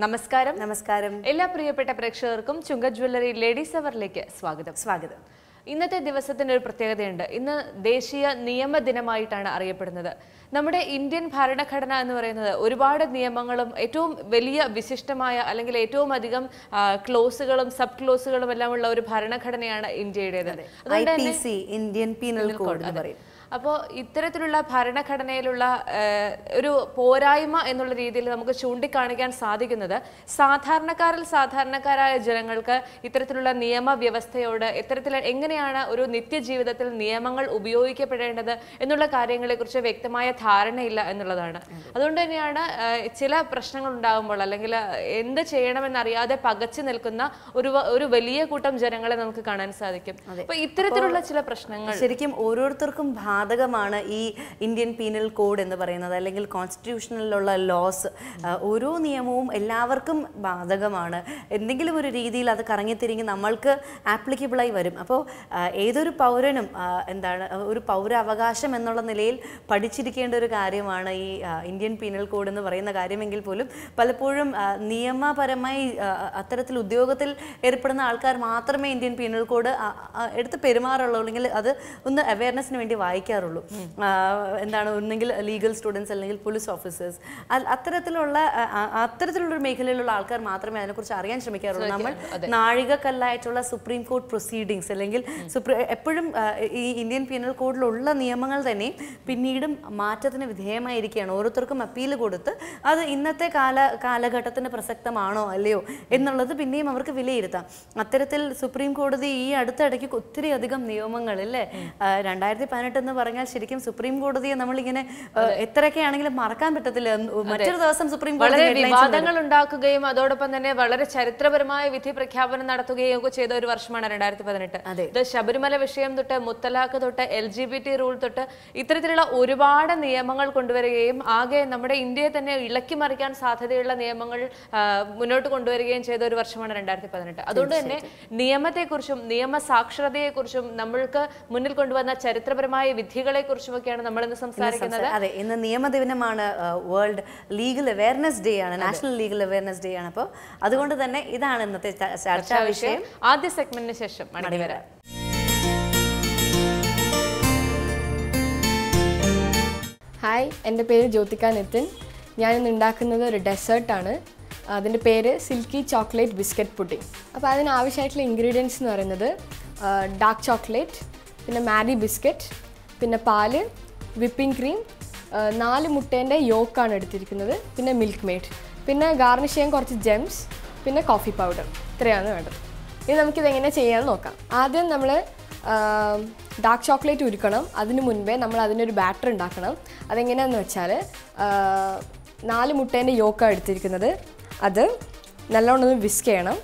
നമസ്കാരം. നമസ്കാരം. എല്ലാ പ്രിയപ്പെട്ട പ്രേക്ഷകർക്കും ചുങ്ക ജ്വല്ലറി ലേഡീസ് അവറിലേക്ക് സ്വാഗതം. ഇന്നത്തെ ദിവസത്തിന് ഒരു പ്രത്യേകതയുണ്ട്. ഇന്ന് ദേശീയ നിയമ ദിനമായിട്ടാണ് അറിയപ്പെടുന്നത്. നമ്മുടെ ഇന്ത്യൻ ഭരണഘടന എന്ന് പറയുന്നത് ഒരുപാട് നിയമങ്ങളും ഏറ്റവും വലിയ വിശിഷ്ടമായ അല്ലെങ്കിൽ ഏറ്റവും അധികം ക്ലോസുകളും സബ് ക്ലോസുകളും എല്ലാം ഉള്ള ഒരു ഭരണഘടനയാണ് ഇന്ത്യയുടേത്. ഇന്ത്യൻ പീനൽ കോഡ് എന്ന് പറയും. അപ്പോൾ ഇത്തരത്തിലുള്ള ഭരണഘടനയിലുള്ള ഒരു പോരായ്മ എന്നുള്ള രീതിയിൽ നമുക്ക് ചൂണ്ടിക്കാണിക്കാൻ സാധിക്കുന്നത് സാധാരണക്കാരായ ജനങ്ങൾക്ക് ഇത്തരത്തിലുള്ള നിയമവ്യവസ്ഥയോട് എങ്ങനെയാണ് ഒരു നിത്യജീവിതത്തിൽ നിയമങ്ങൾ ഉപയോഗിക്കപ്പെടേണ്ടത് എന്നുള്ള കാര്യങ്ങളെക്കുറിച്ച് വ്യക്തമായ ധാരണയില്ല എന്നുള്ളതാണ്. അതുകൊണ്ട് തന്നെയാണ് ചില പ്രശ്നങ്ങൾ ഉണ്ടാകുമ്പോൾ അല്ലെങ്കിൽ എന്ത് ചെയ്യണമെന്നറിയാതെ പകച്ചു നിൽക്കുന്ന ഒരു വലിയ കൂട്ടം ജനങ്ങളെ നമുക്ക് കാണാൻ സാധിക്കും. അപ്പൊ ഇത്തരത്തിലുള്ള ചില പ്രശ്നങ്ങൾ ശരിക്കും ഓരോരുത്തർക്കും ബാധകമാണ് ഈ ഇന്ത്യൻ പീനൽ കോഡ് എന്ന് പറയുന്നത്, അല്ലെങ്കിൽ കോൺസ്റ്റിറ്റ്യൂഷനിലുള്ള ലോസ്. ഓരോ നിയമവും എല്ലാവർക്കും ബാധകമാണ്. എന്തെങ്കിലും ഒരു രീതിയിൽ അത് കറങ്ങിത്തിരിങ്ങി നമ്മൾക്ക് ആപ്ലിക്കബിളായി വരും. അപ്പോൾ ഏതൊരു പൗരനും ഒരു പൗരാവകാശം എന്നുള്ള നിലയിൽ പഠിച്ചിരിക്കേണ്ട ഒരു കാര്യമാണ് ഈ ഇന്ത്യൻ പീനൽ കോഡ് എന്ന് പറയുന്ന കാര്യമെങ്കിൽ പോലും പലപ്പോഴും നിയമപരമായി അത്തരത്തിൽ ഉദ്യോഗത്തിൽ ഏർപ്പെടുന്ന ആൾക്കാർ മാത്രമേ ഇന്ത്യൻ പീനൽ കോഡ് എടുത്ത് പെരുമാറുള്ളൂ, അല്ലെങ്കിൽ അത് ഒന്ന് അവയർനെസ്സിന് വേണ്ടി വായിക്കാറുള്ളൂ. ഒന്നെങ്കിൽ ലീഗൽ സ്റ്റുഡൻസ് അല്ലെങ്കിൽ പോലീസ് ഓഫീസേഴ്സ്, അത്തരത്തിലുള്ളൊരു മേഖലയിലുള്ള ആൾക്കാർ മാത്രമേ അതിനെക്കുറിച്ച് അറിയാൻ ശ്രമിക്കാറുള്ളൂ. നമ്മൾ നാഴികക്കല്ലായിട്ടുള്ള സുപ്രീം കോർട്ട് പ്രൊസീഡിങ്സ് അല്ലെങ്കിൽ എപ്പോഴും ഈ ഇന്ത്യൻ പീനൽ കോഡിലുള്ള നിയമങ്ങൾ തന്നെ പിന്നീടും മാറ്റത്തിന് വിധേയമായിരിക്കുകയാണ്. ഓരോരുത്തർക്കും അപ്പീൽ കൊടുത്ത് അത് ഇന്നത്തെ കാലഘട്ടത്തിന് പ്രസക്തമാണോ അല്ലയോ എന്നുള്ളത് പിന്നെയും അവർക്ക് വിലയിരുത്താം. അത്തരത്തിൽ സുപ്രീം കോടതി ഈ അടുത്തിടയ്ക്ക് ഒത്തിരി അധികം നിയമങ്ങൾ അല്ലേ, 2018 എന്ന് പറഞ്ഞാൽ ശരിക്കും സുപ്രീം കോടതിയെ നമ്മളിങ്ങനെ എത്രയൊക്കെ ആണെങ്കിലും മറക്കാൻ പറ്റത്തില്ല. മറ്റൊരു ദിവസം സുപ്രീം കോടതി വിവാദങ്ങൾ ഉണ്ടാക്കുകയും അതോടൊപ്പം തന്നെ വളരെ ചരിത്രപരമായ വിധി പ്രഖ്യാപനം നടത്തുകയും ഒക്കെ ചെയ്ത ഒരു വർഷമാണ് 2018. ഇത് ശബരിമല വിഷയം തൊട്ട് മുത്തലാഖ് തൊട്ട് LGBT റൂൾ തൊട്ട് ഇത്തരത്തിലുള്ള ഒരുപാട് നിയമങ്ങൾ കൊണ്ടുവരികയും ആകെ നമ്മുടെ ഇന്ത്യയെ തന്നെ ഇളക്കി മറിക്കാൻ സാധ്യതയുള്ള നിയമങ്ങൾ മുന്നോട്ട് കൊണ്ടുവരികയും ചെയ്ത ഒരു വർഷമാണ് 2018. അതുകൊണ്ട് തന്നെ നിയമത്തെക്കുറിച്ചും നിയമ സാക്ഷരതയെക്കുറിച്ചും നമ്മൾക്ക് മുന്നിൽ കൊണ്ടുവന്ന ചരിത്രപരമായ വിധികളെ കുറിച്ചുമൊക്കെയാണ് നമ്മൾ ഇന്ന് സംസാരിക്കുന്നത്. അതെ, ഇന്ന് നിയമദിനമാണ്, വേൾഡ് ലീഗൽ അവയർനെസ് ഡേ ആണ്, നാഷണൽ ലീഗൽ അവയർനെസ് ഡേ ആണ്. അപ്പോൾ അതുകൊണ്ട് തന്നെ ഇതാണ് ഇന്നത്തെ ചർച്ചാ വിഷയം. ആദ്യ സെഗ്മെന്റിന് ശേഷം മണിവരാം. ഹായ്, എൻ്റെ പേര് ജ്യോതിക നിതിൻ. ഞാനിന്ന് ഉണ്ടാക്കുന്നത് ഒരു ഡെസേർട്ടാണ്. അതിൻ്റെ പേര് സിൽക്കി ചോക്ലേറ്റ് ബിസ്ക്കറ്റ് പുഡിംഗ്. അപ്പോൾ അതിനാവശ്യമായിട്ടുള്ള ഇൻഗ്രീഡിയൻസ് എന്ന് പറയുന്നത് ഡാർക്ക് ചോക്ലേറ്റ്, പിന്നെ മാരി ബിസ്ക്കറ്റ്, പിന്നെ പാല്, വിപ്പിംഗ് ക്രീം, 4 മുട്ടേൻ്റെ യോക്കാണ് എടുത്തിരിക്കുന്നത്, പിന്നെ മിൽക്ക് മെയ്ഡ്, പിന്നെ ഗാർണിഷ് ചെയ്യാൻ കുറച്ച് ജെംസ്, പിന്നെ കോഫി പൗഡർ. ഇത്രയാണ് വേണ്ടത്. ഇനി നമുക്കിതെങ്ങനെ ചെയ്യാമെന്ന് നോക്കാം. ആദ്യം നമ്മൾ ഡാർക്ക് ചോക്ലേറ്റ് ഉരുക്കണം. അതിന് മുൻപേ നമ്മൾ അതിനൊരു ബാറ്റർ ഉണ്ടാക്കണം. അതെങ്ങനെയാണെന്ന് വെച്ചാൽ 4 മുട്ടേൻ്റെ യോക്കാണ് എടുത്തിരിക്കുന്നത്. അത് നല്ലോണം ഒന്ന് വിസ്ക് ചെയ്യണം.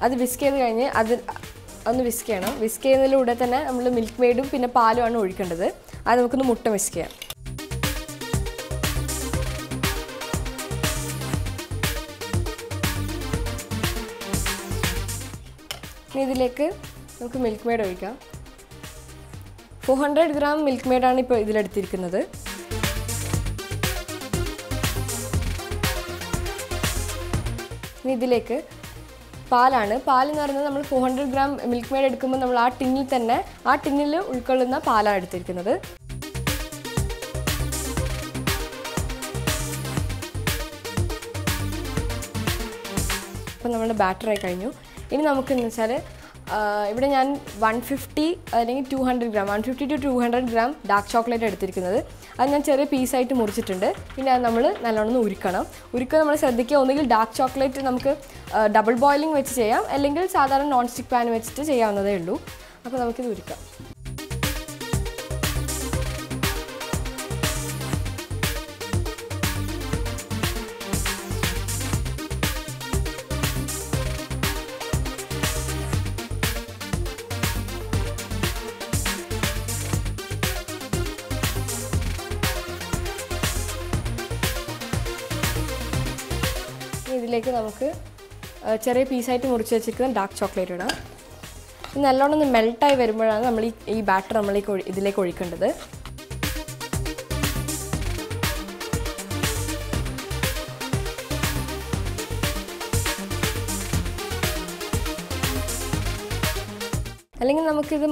അത് വിസ്ക് ചെയ്ത് കഴിഞ്ഞ് ഒന്ന് വിസ്ക് ചെയ്യണം. വിസ്ക് ചെയ്യുന്നതിലൂടെ തന്നെ നമ്മൾ മിൽക്ക് മെയ്ഡും പിന്നെ പാലുമാണ് ഒഴിക്കേണ്ടത്. അത് നമുക്കൊന്ന് മുട്ട വിസ്ക് ചെയ്യാം. ഇനി ഇതിലേക്ക് നമുക്ക് മിൽക്ക് മെയ്ഡ് ഒഴിക്കാം. 400 ഗ്രാം മിൽക്ക് മെയ്ഡാണ് ഇപ്പോൾ ഇതിലെടുത്തിരിക്കുന്നത്. ഇനി ഇതിലേക്ക് പാലാണ്. പാലെന്ന് പറയുന്നത് നമ്മൾ 400 ഗ്രാം മിൽക്ക് മെയ്ഡ് എടുക്കുമ്പോൾ നമ്മൾ ആ ടിന്നിൽ ഉൾക്കൊള്ളുന്ന പാലാണ് എടുത്തിരിക്കുന്നത്. അപ്പോൾ നമ്മുടെ ബാറ്ററായി കഴിഞ്ഞു. ഇനി നമുക്കെന്ന് വെച്ചാൽ ഇവിടെ ഞാൻ 150 അല്ലെങ്കിൽ 200 gram 150 to 200 gram dark chocolate എടുത്തിരിക്കുന്നത്. അത് ഞാൻ ചെറിയ പീസായിട്ട് മുറിച്ചിട്ടുണ്ട്. പിന്നെ അത് നമ്മൾ നല്ലോണം ഉരുക്കണം. നമ്മൾ ശ്രദ്ധിക്കുക, ഒന്നുകിൽ ഡാർക്ക് ചോക്ലേറ്റ് നമുക്ക് ഡബിൾ ബോയിലിംഗ് വെച്ച് ചെയ്യാം, അല്ലെങ്കിൽ സാധാരണ നോൺ സ്റ്റിക്ക് പാൻ വെച്ചിട്ട് ചെയ്യാവുന്നതേ ഉള്ളൂ. അപ്പോൾ നമുക്കിത് ഉരുക്കാം. ഇതിലേക്ക് നമുക്ക് ചെറിയ പീസായിട്ട് മുറിച്ച് വെച്ചിരിക്കുന്ന ഡാർക്ക് ചോക്ലേറ്റ് ഇടാം. നല്ലോണം ഒന്ന് മെൽട്ടായി വരുമ്പോഴാണ് നമ്മൾ ഈ ബാറ്റർ ഇതിലേക്ക് ഒഴിക്കേണ്ടത്. അല്ലെങ്കിൽ നമുക്കിത്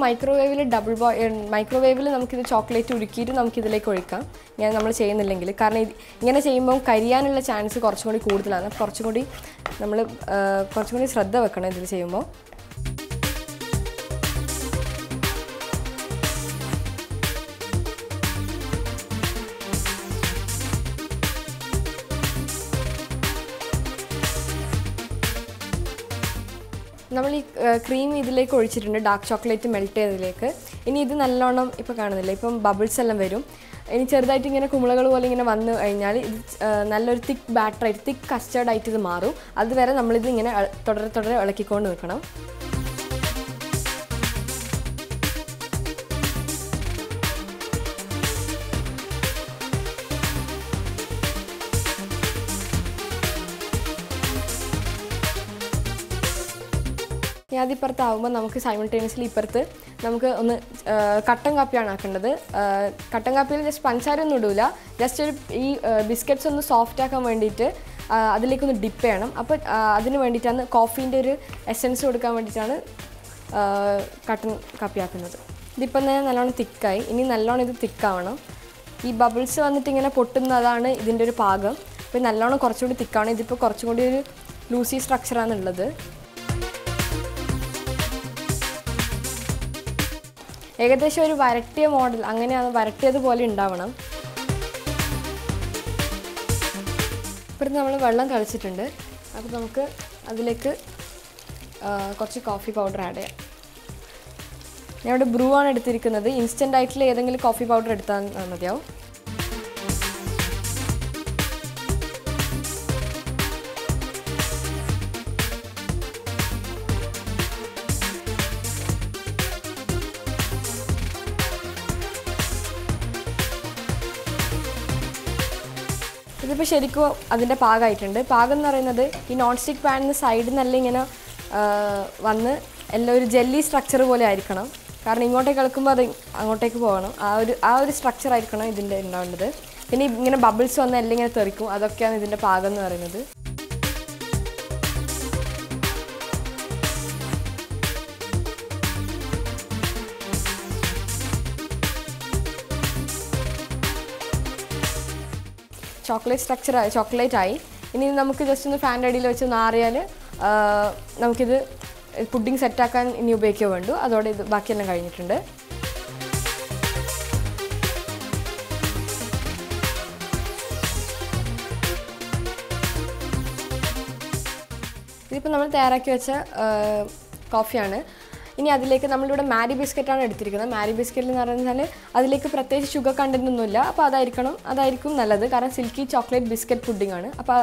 മൈക്രോവേവിൽ നമുക്കിത് ചോക്ലേറ്റ് ഉരുക്കിയിട്ട് നമുക്കിതിലേക്ക് ഒഴിക്കാം. ഇങ്ങനെ നമ്മൾ ചെയ്യുന്നില്ലെങ്കിൽ, കാരണം ഇങ്ങനെ ചെയ്യുമ്പോൾ കരിയാനുള്ള ചാൻസ് കുറച്ചും കൂടി കൂടുതലാണ്. കുറച്ചും കൂടി ശ്രദ്ധ വെക്കണം ഇതിൽ ചെയ്യുമ്പോൾ. നമ്മൾ ഈ ക്രീം ഇതിലേക്ക് ഒഴിച്ചിട്ടുണ്ട്, ഡാർക്ക് ചോക്ലേറ്റ് മെൽറ്റ് ചെയ്തതിലേക്ക്. ഇനി ഇത് നല്ലോണം ഇപ്പോൾ കാണുന്നില്ല, ഇപ്പം ബബിൾസ് എല്ലാം വരും. ഇനി ചെറുതായിട്ട് ഇങ്ങനെ കുമിളകൾ പോലെ ഇങ്ങനെ വന്നു കഴിഞ്ഞാൽ ഇത് നല്ലൊരു തിക്ക് ബാറ്ററായിട്ട്, തിക്ക് കസ്റ്റേർഡായിട്ട് ഇത് മാറും. അതുവരെ നമ്മളിത് ഇങ്ങനെ തുടരെ ഇളക്കിക്കൊണ്ട് നിൽക്കണം. അതിപ്പുറത്താവുമ്പോൾ നമുക്ക് സൈമിൾട്ടേനിയസ്ലി ഇപ്പുറത്ത് നമുക്ക് ഒന്ന് കട്ടൻ കാപ്പിയാണ് ആക്കേണ്ടത്. കട്ടൻ കാപ്പിയിൽ ജസ്റ്റ് പഞ്ചസാര ഒന്നും ഇടില്ല, ജസ്റ്റ് ഈ ബിസ്ക്കറ്റ്സ് ഒന്ന് സോഫ്റ്റ് ആക്കാൻ വേണ്ടിയിട്ട് അതിലേക്കൊന്ന് ഡിപ്പ് ചെയ്യണം. അപ്പോൾ അതിന് വേണ്ടിയിട്ടാണ് കോഫീൻ്റെ ഒരു എസൻസ് കൊടുക്കാൻ വേണ്ടിയിട്ടാണ് കട്ടൻ കാപ്പി ആക്കുന്നത്. ഇതിപ്പം തന്നെ നല്ലോണം തിക്കായി. ഇനി നല്ലോണം ഇത് തിക്കാവണം. ഈ ബബിൾസ് വന്നിട്ട് ഇങ്ങനെ പൊട്ടുന്നതാണ് ഇതിൻ്റെ ഒരു പാകം. അപ്പോൾ നല്ലോണം കുറച്ചുകൂടി തിക്കാവണം. ഇതിപ്പോൾ കുറച്ചും കൂടി ഒരു ലൂസി സ്ട്രക്ചറാണുള്ളത്. ഏകദേശം ഒരു വരട്ടിയ മോഡൽ, അങ്ങനെയാണ് വരട്ടിയതുപോലെ ഉണ്ടാവണം. ഇപ്പം നമ്മൾ വെള്ളം തളിച്ചിട്ടുണ്ട്. അപ്പോൾ നമുക്ക് അതിലേക്ക് കുറച്ച് കോഫി പൗഡർ ആഡ് ചെയ്യാം. ഞാൻ ഇവിടെ ബ്രൂ ആണ് എടുത്തിരിക്കുന്നത്. ഇൻസ്റ്റൻ്റ് ആയിട്ടുള്ള ഏതെങ്കിലും കോഫി പൗഡർ എടുത്താൽ മതിയാവും. ഇതിപ്പോൾ ശരിക്കും അതിൻ്റെ പാകമായിട്ടുണ്ട്. പാകം എന്ന് പറയുന്നത് ഈ നോൺ സ്റ്റിക്ക് പാനിന് സൈഡിൽ നിന്നല്ല ഇങ്ങനെ വന്ന് എല്ലാം ഒരു ജെല്ലി സ്ട്രക്ചർ പോലെ ആയിരിക്കണം. കാരണം ഇങ്ങോട്ടേക്ക് കളിക്കുമ്പോൾ അത് അങ്ങോട്ടേക്ക് പോകണം. ആ ഒരു സ്ട്രക്ചർ ആയിരിക്കണം ഇതിൻ്റെ ഉണ്ടാവേണ്ടത്. പിന്നെ ഇങ്ങനെ ബബിൾസ് വന്ന് എല്ലാം ഇങ്ങനെ തെറിക്കും. അതൊക്കെയാണ് ഇതിൻ്റെ പാകം എന്ന് പറയുന്നത്. ചോക്ലേറ്റ് ആയി. ഇനി നമുക്ക് ജസ്റ്റ് ഒന്ന് ഫാൻ്റെ അടിയിൽ വെച്ച് നാറിയാൽ നമുക്കിത് പുഡിംഗ് സെറ്റാക്കാൻ ഇനി ഉപയോഗിക്കുക വേണ്ടു. അതോടെ ഇത് ബാക്കിയെല്ലാം കഴിഞ്ഞിട്ടുണ്ട്. ഇതിപ്പോൾ നമ്മൾ തയ്യാറാക്കി വെച്ച കോഫിയാണ്. ഇനി അതിലേക്ക് നമ്മളിവിടെ മാരി ബിസ്ക്കറ്റാണ് എടുത്തിരിക്കുന്നത്. മാരി ബിസ്ക്കറ്റ് എന്ന് പറഞ്ഞാൽ അതിലേക്ക് പ്രത്യേകിച്ച് ഷുഗർ കണ്ടൻ്റ് ഒന്നുമില്ല. അപ്പോൾ അതായിരിക്കും നല്ലത്. കാരണം സിൽക്കി ചോക്ലേറ്റ് ബിസ്ക്കറ്റ് പുഡിംഗ് ആണ്. അപ്പോൾ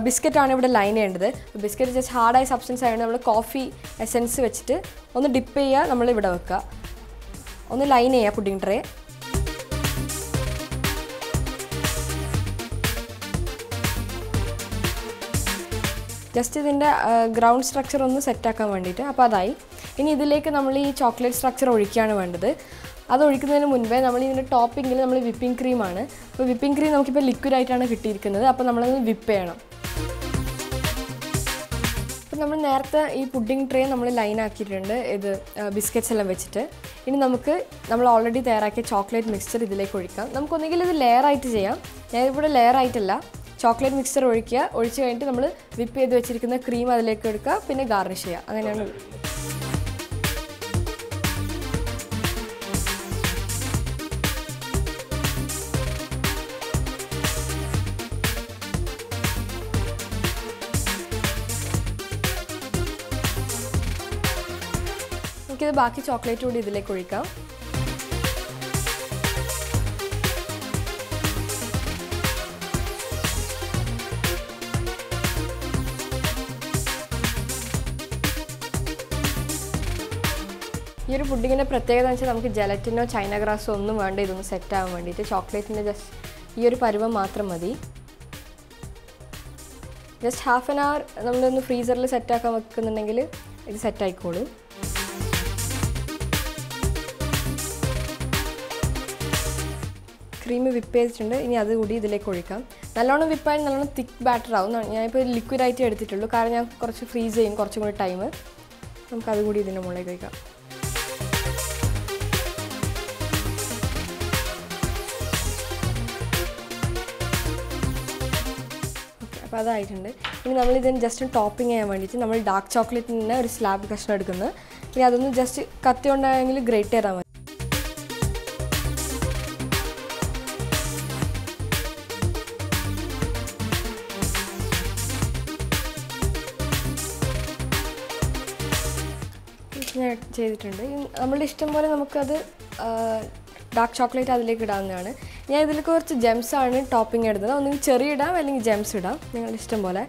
ബിസ്ക്കറ്റാണ് ഇവിടെ ലൈൻ ചെയ്യേണ്ടത്. ബിസ്ക്കറ്റ് ജസ്റ്റ് ഹാർഡായ സബ്സ്റ്റൻസ് ആയതുകൊണ്ട് നമ്മൾ കോഫി എസൻസ് വെച്ചിട്ട് ഒന്ന് ഡിപ്പ് ചെയ്യുക, നമ്മളിവിടെ വെക്കുക, ഒന്ന് ലൈൻ ചെയ്യുക പുഡിംഗ് ട്രേ. ജസ്റ്റ് ഇതിൻ്റെ ഗ്രൗണ്ട് സ്ട്രക്ചർ ഒന്ന് സെറ്റാക്കാൻ വേണ്ടിയിട്ട്. അപ്പോൾ അതായി. ഇനി ഇതിലേക്ക് നമ്മൾ ഈ ചോക്ലേറ്റ് സ്ട്രക്ചർ ഒഴിക്കുകയാണ് വേണ്ടത്. അത് ഒഴിക്കുന്നതിന് മുൻപേ നമ്മൾ ഇതിൻ്റെ ടോപ്പിങ്ങിൽ നമ്മൾ വിപ്പിംഗ് ക്രീമാണ്. അപ്പോൾ വിപ്പിംഗ് ക്രീം നമുക്കിപ്പോൾ ലിക്വിഡായിട്ടാണ് കിട്ടിയിരിക്കുന്നത്. അപ്പോൾ നമ്മളത് വിപ്പ് ചെയ്യണം. അപ്പോൾ നമ്മൾ നേരത്തെ ഈ പുഡിംഗ് ട്രേ നമ്മൾ ലൈൻ ആക്കിയിട്ടുണ്ട്, ഇത് ബിസ്ക്കറ്റ്സ് എല്ലാം വെച്ചിട്ട്. ഇനി നമ്മൾ ഓൾറെഡി തയ്യാറാക്കിയ ചോക്ലേറ്റ് മിക്സ്ചർ ഇതിലേക്ക് ഒഴിക്കാം. നമുക്കൊന്നെങ്കിൽ ഇത് ലെയറായിട്ട് ചെയ്യാം. ഞാനിവിടെ ലെയറായിട്ടല്ല, ചോക്ലേറ്റ് മിക്സ്ചർ ഒഴിച്ച് കഴിഞ്ഞിട്ട് നമ്മൾ വിപ്പ് ചെയ്ത് വെച്ചിരിക്കുന്ന ക്രീം അതിലേക്ക് എടുക്കുക, പിന്നെ ഗാർണിഷ് ചെയ്യുക. അങ്ങനെയാണ്. നമുക്കിത് ബാക്കി ചോക്ലേറ്റ് കൂടി ഇതിലേക്ക് ഒഴിക്കാം. ഈ ഒരു പുഡിങ്ങിൻ്റെ പ്രത്യേകത എന്ന് വെച്ചാൽ നമുക്ക് ജലറ്റിനോ ചൈന ഗ്രാസോ ഒന്നും വേണ്ട ഇതൊന്ന് സെറ്റ് ആവാൻ വേണ്ടിയിട്ട്. ചോക്ലേറ്റിൻ്റെ ജസ്റ്റ് ഈ ഒരു പരുവം മാത്രം മതി. ജസ്റ്റ് ഹാഫ് ആൻ അവർ നമ്മളൊന്ന് ഫ്രീസറിൽ സെറ്റാക്കാൻ വെക്കുന്നുണ്ടെങ്കിൽ ഇത് സെറ്റായിക്കോളും. ക്രീം വിപ്പ് ചെയ്തിട്ടുണ്ട്. ഇനി അത് കൂടി ഇതിലേക്ക് ഒഴിക്കാം. നല്ലോണം വിപ്പായി നല്ലോണം തിക്ക് ബാറ്റർ ആവും. ഞാനിപ്പോൾ ലിക്വിഡായിട്ട് എടുത്തിട്ടുള്ളൂ, കാരണം ഞാൻ കുറച്ച് ഫ്രീസ് ചെയ്യും കുറച്ചും കൂടി ടൈം. നമുക്കത് കൂടി ഇതിൻ്റെ മുകളിലേക്ക് ഒഴിക്കാം. അപ്പോൾ അതായിട്ടുണ്ട്. ഇനി നമ്മളിതിന് ജസ്റ്റ് ടോപ്പിംഗ് ചെയ്യാൻ വേണ്ടിയിട്ട് നമ്മൾ ഡാർക്ക് ചോക്ലേറ്റിന് ഒരു സ്ലാബ് കഷ്ണം എടുക്കുന്നത്. ഇനി അതൊന്ന് ജസ്റ്റ് കത്തി കൊണ്ടായെങ്കിൽ ഗ്രേറ്റ് ചെയ്താൽ മതി. ഞാൻ ചെയ്തിട്ടുണ്ട്. നമ്മളുടെ ഇഷ്ടം പോലെ നമുക്കത് ഡാർക്ക് ചോക്ലേറ്റ് അതിലേക്ക് ഇടാവുന്നതാണ്. ഞാൻ ഇതിൽ കുറച്ച് ജെംസാണ് ടോപ്പിംഗ് ഇടുന്നത്. ഒന്നുകിൽ ചെറിയ ഇടാം അല്ലെങ്കിൽ ജെംസ് ഇടാം, നിങ്ങളുടെ ഇഷ്ടം പോലെ.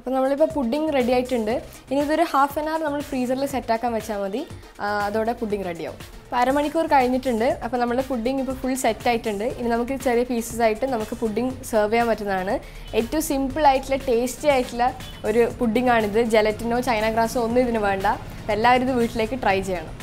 അപ്പോൾ നമ്മളിപ്പോൾ പുഡിംഗ് റെഡി ആയിട്ടുണ്ട്. ഇനി ഇതൊരു ഹാഫ് ആൻ അവർ നമ്മൾ ഫ്രീസറിൽ സെറ്റാക്കാൻ വെച്ചാൽ മതി. അതോടെ പുഡിംഗ് റെഡിയാവും. അപ്പോൾ അരമണിക്കൂർ കഴിഞ്ഞിട്ടുണ്ട്. അപ്പോൾ നമ്മുടെ പുഡിംഗ് ഇപ്പോൾ ഫുൾ സെറ്റ് ആയിട്ടുണ്ട്. ഇനി നമുക്ക് ചെറിയ പീസസ് ആയിട്ട് നമുക്ക് പുഡിംഗ് സെർവ് ചെയ്യാൻ പറ്റുന്നതാണ്. ഏറ്റവും സിമ്പിൾ ആയിട്ടുള്ള ടേസ്റ്റി ആയിട്ടുള്ള ഒരു പുഡിംഗ് ആണിത്. ജെലറ്റിനോ ചൈന ഗ്രാസോ ഒന്നും ഇതിന് വേണ്ട. അപ്പോൾ എല്ലാവരും ഇത് വീട്ടിലേക്ക് ട്രൈ ചെയ്യണം.